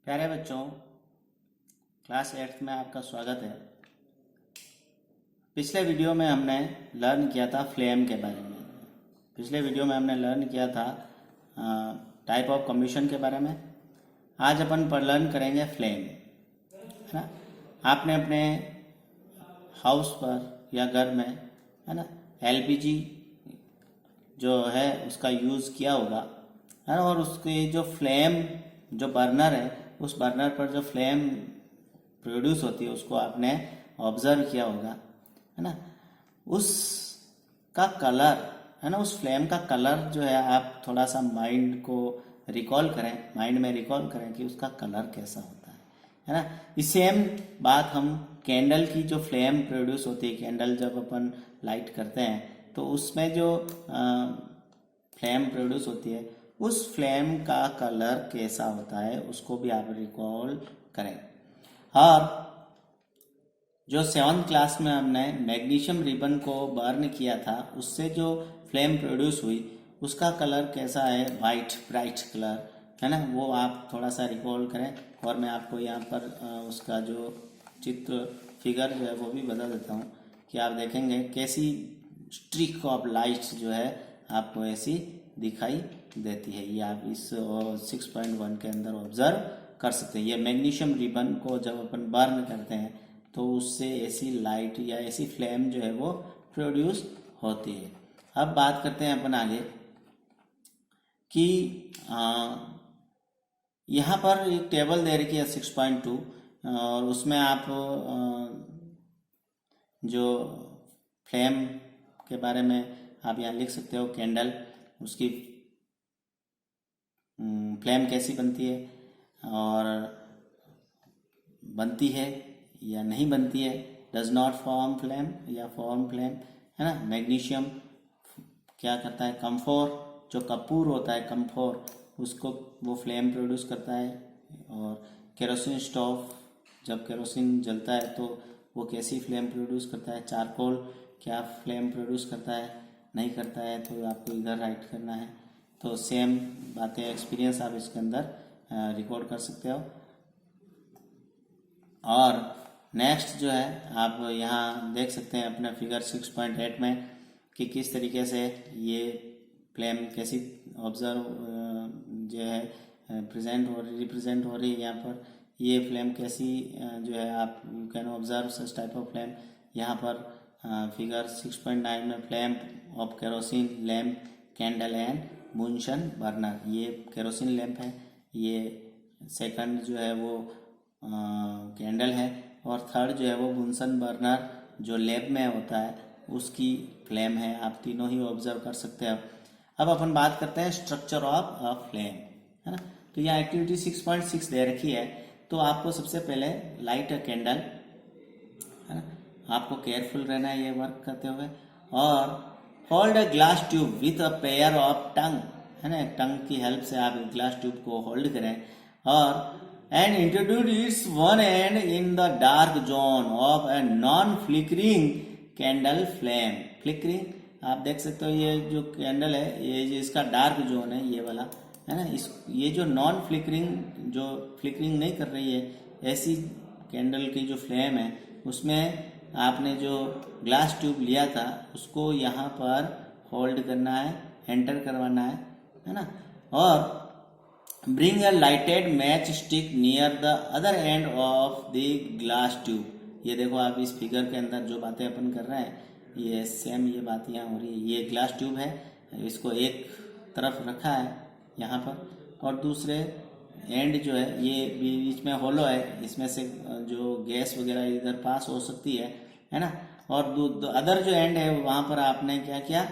प्यारे बच्चों, class 8th में आपका स्वागत है। पिछले वीडियो में हमने लर्न किया था फ्लेम के बारे में। पिछले वीडियो में हमने लर्न किया था टाइप ऑफ कम्बशन के बारे में। आज अपन पर लर्न करेंगे फ्लेम, है ना। आपने अपने हाउस पर या घर में, है ना, एलपीजी जो है उसका यूज़ किया होगा, है ना। और उसके जो फ्लेम जो बर्नर है, उस बर्नर पर जो फ्लेम प्रोड्यूस होती है उसको आपने ऑब्जर्व किया होगा, है ना। उसका कलर, है ना, उस फ्लेम का कलर जो है आप थोड़ा सा माइंड को रिकॉल करें, माइंड में रिकॉल करें कि उसका कलर कैसा होता है ना। इस सेम बात हम कैंडल की जो फ्लेम प्रोड्यूस होती है, कैंडल जब अपन लाइट करते हैं तो उसमें जो फ्लेम प्रोड्यूस होती है, उस फ्लेम का कलर कैसा होता है उसको भी आप रिकॉल करें। और जो 7th क्लास में हमने मैग्नीशियम रिबन को बर्न किया था, उससे जो फ्लेम प्रोड्यूस हुई उसका कलर कैसा है, वाइट ब्राइट कलर, है ना। वो आप थोड़ा सा रिकॉल करें। और मैं आपको यहाँ पर उसका जो चित्र फिगर जो है वो भी बता देता हूँ कि आप देखेंगे कैसी स्ट्रिक ऑफ लाइट जो है आपको ऐसी दिखाई देती है। ये आप इस 6.1 के अंदर ऑब्जर्व कर सकते हैं। ये मैग्नीशियम रिबन को जब अपन बर्न करते हैं तो उससे ऐसी लाइट या ऐसी फ्लेम जो है वो प्रोड्यूस होती है। अब बात करते हैं अपन आगे कि यहाँ पर एक टेबल दे रखी है 6.2, और उसमें आप जो फ्लेम के बारे में आप यहाँ लिख सकते हो। कैंडल, उसकी फ्लेम कैसी बनती है और बनती है या नहीं बनती है, डज नॉट फॉर्म फ्लेम या फॉर्म फ्लेम, है ना। मैग्नीशियम क्या करता है, कम्फोर, जो कपूर होता है कम्फोर, उसको वो फ्लेम प्रोड्यूस करता है। और केरोसिन स्टोव, जब केरोसिन जलता है तो वो कैसी फ्लेम प्रोड्यूस करता है। चारकोल क्या फ्लेम प्रोड्यूस करता है, नहीं करता है, तो आपको इधर राइट करना है। तो सेम बातें, एक्सपीरियंस आप इसके अंदर रिकॉर्ड कर सकते हो। और नेक्स्ट जो है आप यहाँ देख सकते हैं अपने फिगर 6.8 में कि किस तरीके से ये फ्लेम कैसी ऑब्जर्व जो है प्रेजेंट और रिप्रेजेंट हो रही है। यहाँ पर ये फ्लेम कैसी जो है आप can observe such type of flame. यहाँ पर फिगर 6.9 में flame of kerosene lamp, candle and Bunsen burner. ये केरोसिन लैम्प है, ये सेकंड जो है वो कैंडल है, और थर्ड जो है वो बुनसन बर्नर जो लैब में होता है उसकी फ्लेम है। आप तीनों ही ऑब्जर्व कर सकते हो। अब अपन बात करते हैं स्ट्रक्चर ऑफ अ फ्लेम, है ना। तो यहाँ एक्टिविटी 6.6 दे रखी है। तो आपको सबसे पहले लाइट अ कैंडल, है ना, आपको केयरफुल रहना है ये वर्क करते हुए। और hold a glass tube with a pair of टंग, है ना, टंग की हेल्प से आप ग्लास ट्यूब को होल्ड करें। और and introduce its one end in the dark zone of a non-flickering candle flame. Flickering आप देख सकते हो, ये जो कैंडल है ये जो इसका डार्क जोन है ये वाला, है ना। इस ये जो नॉन फ्लिकरिंग, जो फ्लिकरिंग नहीं कर रही है, ऐसी कैंडल की जो फ्लेम है उसमें आपने जो ग्लास ट्यूब लिया था उसको यहाँ पर होल्ड करना है, एंटर करवाना है ना। और bring a lighted match stick near the other end of the glass tube। ये देखो आप इस फिगर के अंदर जो बातें अपन कर रहे हैं ये सेम ये बात यहाँ हो रही है। ये ग्लास ट्यूब है, इसको एक तरफ रखा है यहाँ पर, और दूसरे एंड जो है ये बीच में होलो है, इसमें से जो गैस वगैरह इधर पास हो सकती है ना। और अदर जो एंड है वहाँ पर आपने क्या किया,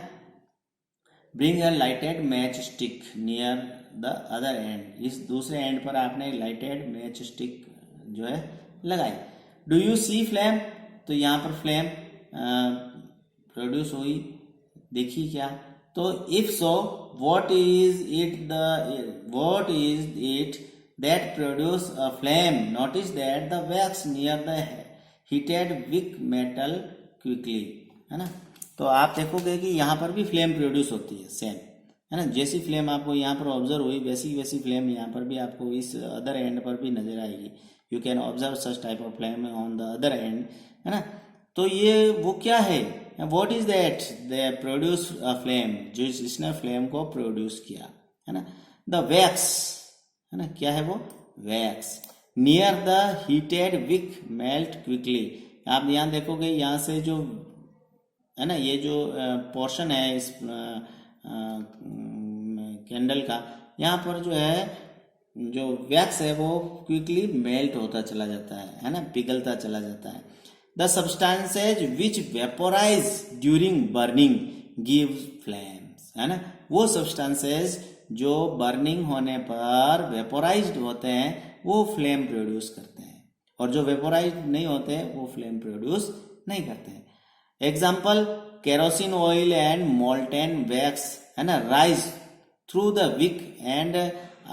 bring a lighted match stick near the other and. इस दूसरे एंड पर आपने लाइटेड मैच स्टिक जो है लगाई। डू यू सी फ्लेम, तो यहाँ पर फ्लेम प्रोड्यूस हुई, देखी क्या। तो if so what is it that produce a flame, notice that the wax near the heated wick metal quickly, है ना। तो आप देखोगे कि यहाँ पर भी फ्लेम प्रोड्यूस होती है सेम, है ना। जैसी फ्लेम आपको यहाँ पर ऑब्जर्व हुई वैसी फ्लेम यहाँ पर भी आपको इस अदर एंड पर भी नजर आएगी। You can observe such type of flame on the other and, है ना। तो ये वो क्या है, what is that, they produce a flame, जो जिसने फ्लेम को प्रोड्यूस किया, है ना। द वैक्स, है ना, क्या है वो, wax near the heated wick melt quickly. आप यहाँ देखोगे, यहाँ से जो है ना, ये जो पोर्शन है इस कैंडल का, यहाँ पर जो है जो वैक्स है वो क्विकली मेल्ट होता चला जाता है ना, पिघलता चला जाता है। The substances which vaporise during burning give flames, है ना। वो सब्सटेंसेज जो बर्निंग होने पर वेपोराइज्ड होते हैं वो फ्लेम प्रोड्यूस करते हैं, और जो वेपोराइज्ड नहीं होते वो फ्लेम प्रोड्यूस नहीं करते हैं। Example, kerosene oil and molten wax, है ना, rise through the wick and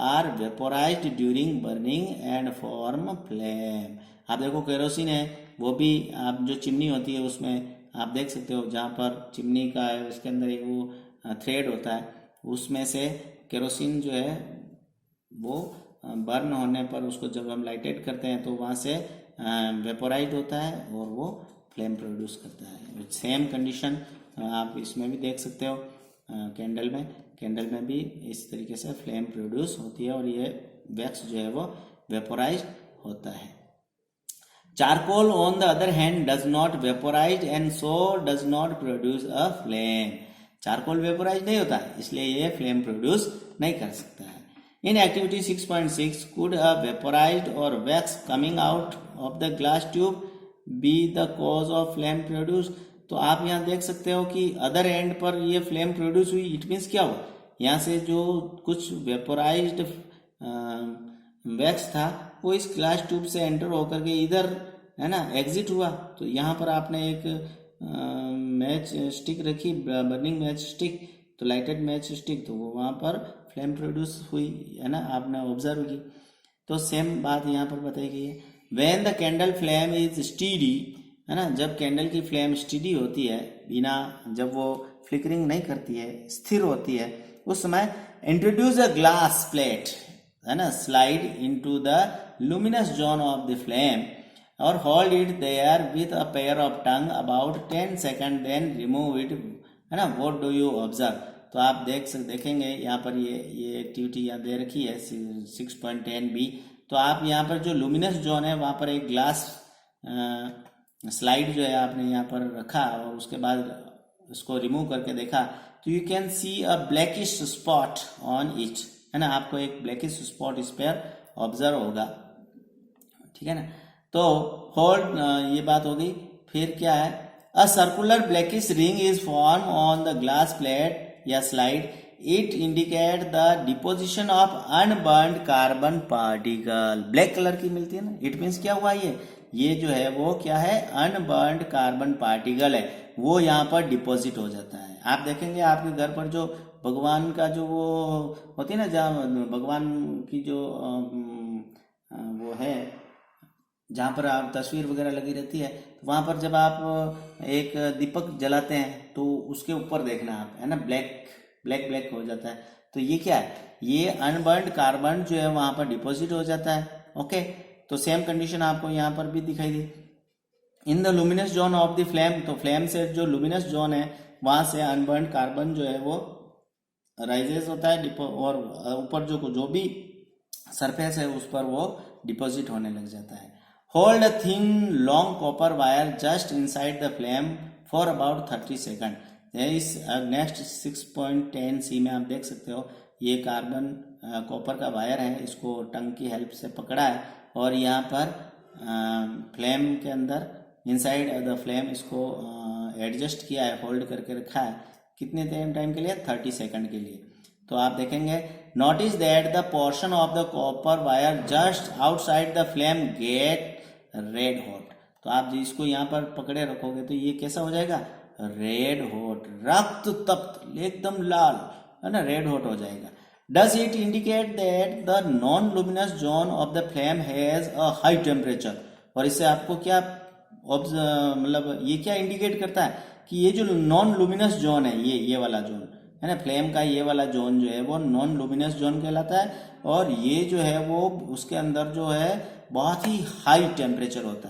are vaporised during burning and form flame. आप देखो केरोसिन है, वो भी आप जो चिमनी होती है उसमें आप देख सकते हो, जहाँ पर चिमनी का है उसके अंदर एक वो थ्रेड होता है, उसमें से केरोसिन जो है वो बर्न होने पर उसको जब हम लाइटेड करते हैं तो वहाँ से वेपोराइज होता है और वो फ्लेम प्रोड्यूस करता है। सेम कंडीशन आप इसमें भी देख सकते हो, कैंडल में भी इस तरीके से फ्लेम प्रोड्यूस होती है और ये वैक्स जो है वो वेपोराइज होता है। Charcoal on the other hand does not vaporise and so does not produce a flame. Charcoal vaporise नहीं होता है, इसलिए ये फ्लेम प्रोड्यूस नहीं कर सकता है। इन एक्टिविटी 6.6, कुड अ वेपोराइज्ड और wax coming out of the glass tube be the cause of flame produce. तो आप यहाँ देख सकते हो कि अदर एंड पर ये फ्लेम प्रोड्यूस हुई, इट मीन्स क्या हुआ, यहाँ से जो कुछ वेपोराइज्ड वैक्स था वो इस ग्लास ट्यूब से एंटर होकर के इधर, है ना, एग्जिट हुआ। तो यहाँ पर आपने एक मैच स्टिक रखी, बर्निंग मैच स्टिक, तो लाइटेड मैच स्टिक, तो वो वहाँ पर फ्लेम प्रोड्यूस हुई, है ना, आपने ऑब्जर्व की। तो सेम बात यहाँ पर बताई गई है। When the candle flame is steady, है ना, जब कैंडल की फ्लेम स्टीडी होती है, बिना, जब वो फ्लिकरिंग नहीं करती है, स्थिर होती है, उस समय इंट्रोड्यूस अ ग्लास प्लेट, है ना, slide into the luminous zone of the flame और hold it there with a pair of tong about 10 second, then remove it, है ना। What do you observe. तो आप देखेंगे यहाँ पर ये एक्टिविटी यहाँ दे रखी है 6.10b। तो आप यहाँ पर जो लुमिनस जोन है वहाँ पर एक ग्लास स्लाइड जो है आपने यहाँ पर रखा और उसके बाद उसको रिमूव करके देखा, तो you can see a blackish spot on it, है ना, आपको एक ब्लैकिश स्पॉट इस पर ऑब्जर्व होगा, ठीक है ना। तो होल्ड, ये बात हो गई। फिर क्या है, a circular blackish ring is form on the glass plate या slide, it indicate the deposition of unburned carbon particle. Black colour की मिलती है ना, इट मीन्स क्या हुआ, ये जो है वो क्या है, अनबर्न्ड कार्बन पार्टिकल है, वो यहाँ पर डिपॉजिट हो जाता है। आप देखेंगे आपके घर पर जो भगवान का जो वो होती है ना, जहाँ भगवान की जो वो है, जहाँ पर आप तस्वीर वगैरह लगी रहती है, तो वहाँ पर जब आप एक दीपक जलाते हैं तो उसके ऊपर देखना आप, है ना, ब्लैक हो जाता है। तो ये क्या है, ये अनबर्न्ड कार्बन जो है वहाँ पर डिपॉजिट हो जाता है। ओके, तो सेम कंडीशन आपको यहाँ पर भी दिखाई दी। In the luminous zone of the flame, तो फ्लेम से जो लुमिनस जोन है वहाँ से अनबर्न्ड कार्बन जो है वो राइजेस होता है और ऊपर जो भी सरफेस है उस पर वो डिपॉजिट होने लग जाता है। Hold a thin long copper wire just inside the flame for about 30 second. इस नेक्स्ट 6.10c में आप देख सकते हो, ये कार्बन कॉपर का वायर है, इसको टंग की हेल्प से पकड़ा है और यहाँ पर फ्लेम के अंदर इनसाइड द फ्लेम इसको एडजस्ट किया है, होल्ड करके रखा है। कितने टाइम के लिए, 30 सेकंड के लिए। तो आप देखेंगे, notice that the portion of the copper wire just outside the flame get red hot. तो आप इसको यहाँ पर पकड़े रखोगे तो ये कैसा हो जाएगा, रेड हॉट, रक्त तप्त, एकदम लाल, है ना, रेड हॉट हो जाएगा। Does it indicate that the non luminous zone of the flame has a high temperature. और इससे आपको क्या मतलब ये क्या इंडिकेट करता है कि ये जो नॉन लुमिनस जोन है, ये वाला जोन, है ना, फ्लेम का ये वाला जोन जो है वो नॉन लुमिनस जोन कहलाता है, और ये जो है वो उसके अंदर जो है बहुत ही हाई टेम्परेचर होता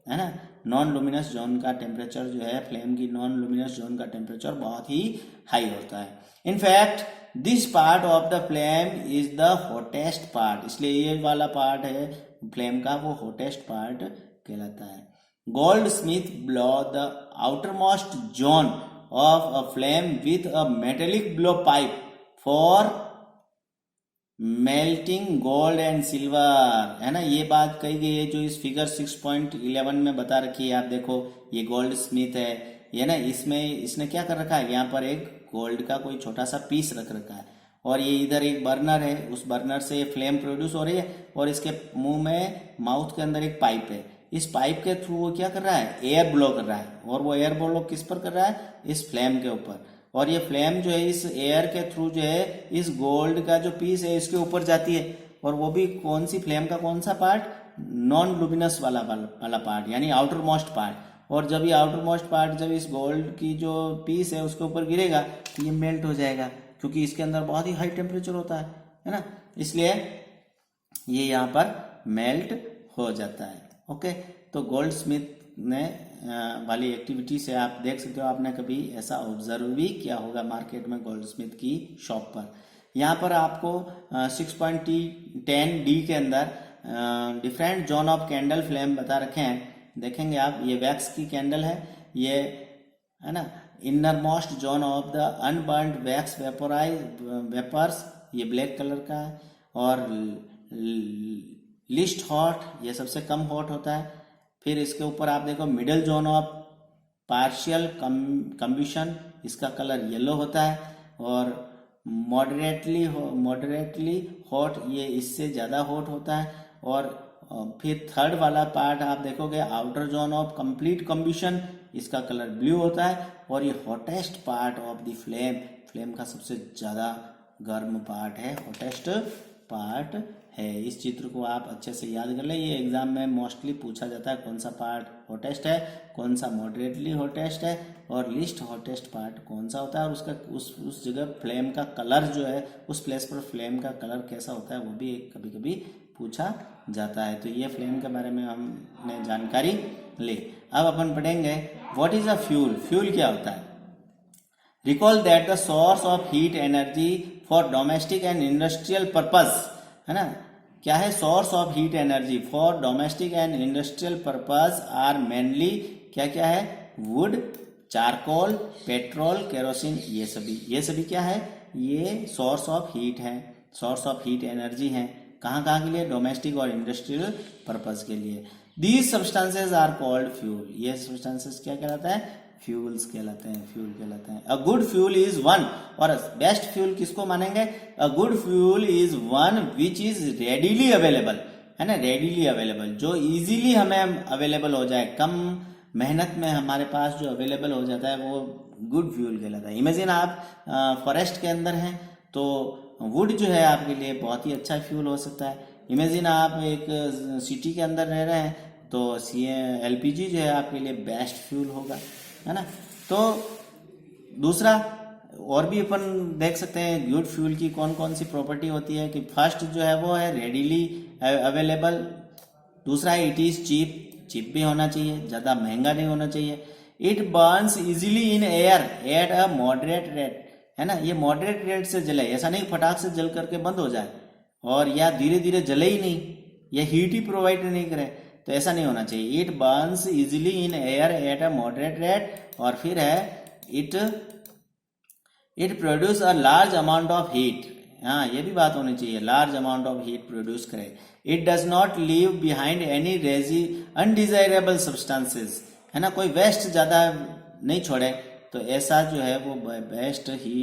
है ना। नॉन लुमिनस जोन का टेम्परेचर जो है, फ्लेम की नॉन लुमिनस जोन का टेम्परेचर बहुत ही हाई होता है। In fact this part of the flame is the hottest part, इसलिए ये वाला पार्ट है फ्लेम का वो हॉटेस्ट पार्ट कहलाता है। Goldsmith blow the outermost zone of a flame with a metallic blow pipe for melting gold and silver, है ना। ये बात कही गई है जो इस फिगर 6.11 में बता रखी है। आप देखो ये गोल्ड स्मिथ है, ये ना, इसमें इसने क्या कर रखा है, यहाँ पर एक गोल्ड का कोई छोटा सा पीस रख रखा है, और ये इधर एक बर्नर है, उस बर्नर से फ्लेम प्रोड्यूस हो रही है, और इसके मुंह में माउथ के अंदर एक पाइप है। इस पाइप के थ्रू वो क्या कर रहा है, एयर ब्लो कर रहा है, और वो एयर ब्लो किस पर कर रहा है, इस फ्लेम के ऊपर। और ये फ्लेम जो है इस एयर के थ्रू जो है इस गोल्ड का जो पीस है इसके ऊपर जाती है, और वो भी कौन सी फ्लेम का कौन सा पार्ट, नॉन लुमिनस वाला पार्ट, यानी आउटर मोस्ट पार्ट। और जब ये आउटर मोस्ट पार्ट जब इस गोल्ड की जो पीस है उसके ऊपर गिरेगा तो ये मेल्ट हो जाएगा, क्योंकि इसके अंदर बहुत ही हाई टेम्परेचर होता है ना, इसलिए ये यहाँ पर मेल्ट हो जाता है। ओके, तो गोल्ड स्मिथ ने वाली एक्टिविटी से आप देख सकते हो, आपने कभी ऐसा ऑब्जर्व भी किया होगा मार्केट में गोल्ड स्मिथ की शॉप पर। यहाँ पर आपको 6.10 डी के अंदर different zone of candle flame बता रखे हैं। देखेंगे आप, ये वैक्स की कैंडल है, ये है ना, inner most zone of the unburned wax vapours, ये ब्लैक कलर का है, और लिस्ट हॉट, ये सबसे कम हॉट होता है। फिर इसके ऊपर आप देखो मिडिल जोन ऑफ पार्शियल कम्बिशन, इसका कलर येलो होता है, और मॉडरेटली हॉट, ये इससे ज़्यादा हॉट होता है। और फिर थर्ड वाला पार्ट आप देखोगे आउटर जोन ऑफ कंप्लीट कम्बिशन, इसका कलर ब्लू होता है। और ये hottest part of the flame का सबसे ज़्यादा गर्म पार्ट है, हॉटेस्ट पार्ट है। इस चित्र को आप अच्छे से याद कर लें, ये एग्जाम में मोस्टली पूछा जाता है, कौन सा पार्ट हॉटेस्ट है, कौन सा मॉडरेटली हॉटेस्ट है, और लिस्ट हॉटेस्ट पार्ट कौन सा होता है, और उसका उस जगह फ्लेम का कलर जो है, उस प्लेस पर फ्लेम का कलर कैसा होता है, वो भी कभी कभी पूछा जाता है। तो ये फ्लेम के बारे में हमने जानकारी ली। अब अपन पढ़ेंगे what is a fuel, fuel क्या होता है। Recall that the source of heat energy for domestic and industrial purpose, है ना, क्या है, source of heat energy for domestic and industrial purpose are mainly क्या क्या है, वुड, चारकोल, पेट्रोल, केरोसिन, ये सभी क्या है, ये सोर्स ऑफ हीट है, सोर्स ऑफ हीट एनर्जी है। कहाँ कहाँ के लिए, डोमेस्टिक और इंडस्ट्रियल पर्पज के लिए। These substances are called fuel, ये सब्सटेंसेज क्या कहलाता है, फ्यूल्स कहलाते हैं, फ्यूल कहलाते हैं। A good fuel is one, और बेस्ट फ्यूल किसको मानेंगे, a good fuel is one which is readily available, है ना, रेडीली अवेलेबल, जो इजीली हमें अवेलेबल हो जाए, कम मेहनत में हमारे पास जो अवेलेबल हो जाता है वो गुड फ्यूल कहलाता है। इमेजिन आप फॉरेस्ट के अंदर हैं तो वुड जो है आपके लिए बहुत ही अच्छा फ्यूल हो सकता है। इमेजिन आप एक सिटी के अंदर रह रहे हैं तो एलपीजी जो है आपके लिए बेस्ट फ्यूल होगा, है ना। तो दूसरा और भी अपन देख सकते हैं गुड फ्यूल की कौन कौन सी प्रॉपर्टी होती है, कि फर्स्ट जो है वो है रेडीली अवेलेबल, दूसरा है इट इज चीप भी होना चाहिए, ज़्यादा महंगा नहीं होना चाहिए। It burns easily in air at a moderate rate, है ना, ये मॉडरेट रेट से जले, ऐसा नहीं फटाक से जल करके बंद हो जाए, और या धीरे धीरे जले ही नहीं, या हीट ही प्रोवाइड नहीं करे, तो ऐसा नहीं होना चाहिए। It burns easily in air at a moderate rate, और फिर है it produce a large amount of heat, हाँ ये भी बात होनी चाहिए, large amount of heat produce करे। It does not leave behind any undesirable substances, है ना, कोई वेस्ट ज्यादा नहीं छोड़े, तो ऐसा जो है वो बेस्ट ही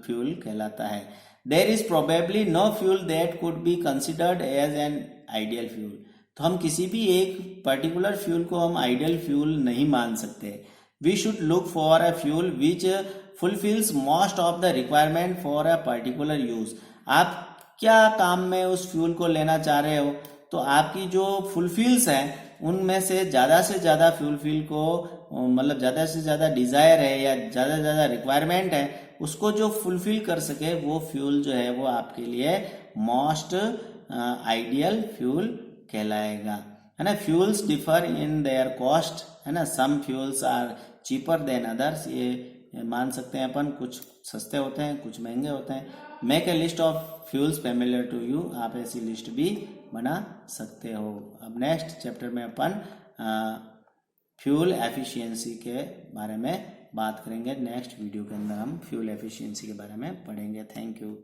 फ्यूल कहलाता है। There is probably no fuel that could be considered as an ideal fuel, तो हम किसी भी एक पर्टिकुलर फ्यूल को हम आइडियल फ्यूल नहीं मान सकते। We should look for a fuel which fulfils most of the requirement for a particular use. आप क्या काम में उस फ्यूल को लेना चाह रहे हो, तो आपकी जो फुलफिल्स है उनमें से ज़्यादा फ्यूल को मतलब ज़्यादा से ज़्यादा डिज़ायर है या ज़्यादा से ज़्यादा रिक्वायरमेंट है, उसको जो फुलफिल कर सके वो फ्यूल जो है वो आपके लिए मोस्ट आइडियल फ्यूल कहलाएगा, है ना। Fuels differ in their cost, है ना। Some fuels are cheaper than others, ये मान सकते हैं अपन, कुछ सस्ते होते हैं कुछ महंगे होते हैं। Make a list of fuels familiar to you, आप ऐसी लिस्ट भी बना सकते हो। अब नेक्स्ट चैप्टर में अपन फ्यूल एफिशिएंसी के बारे में बात करेंगे। नेक्स्ट वीडियो के अंदर हम फ्यूल एफिशिएंसी के बारे में पढ़ेंगे। Thank you.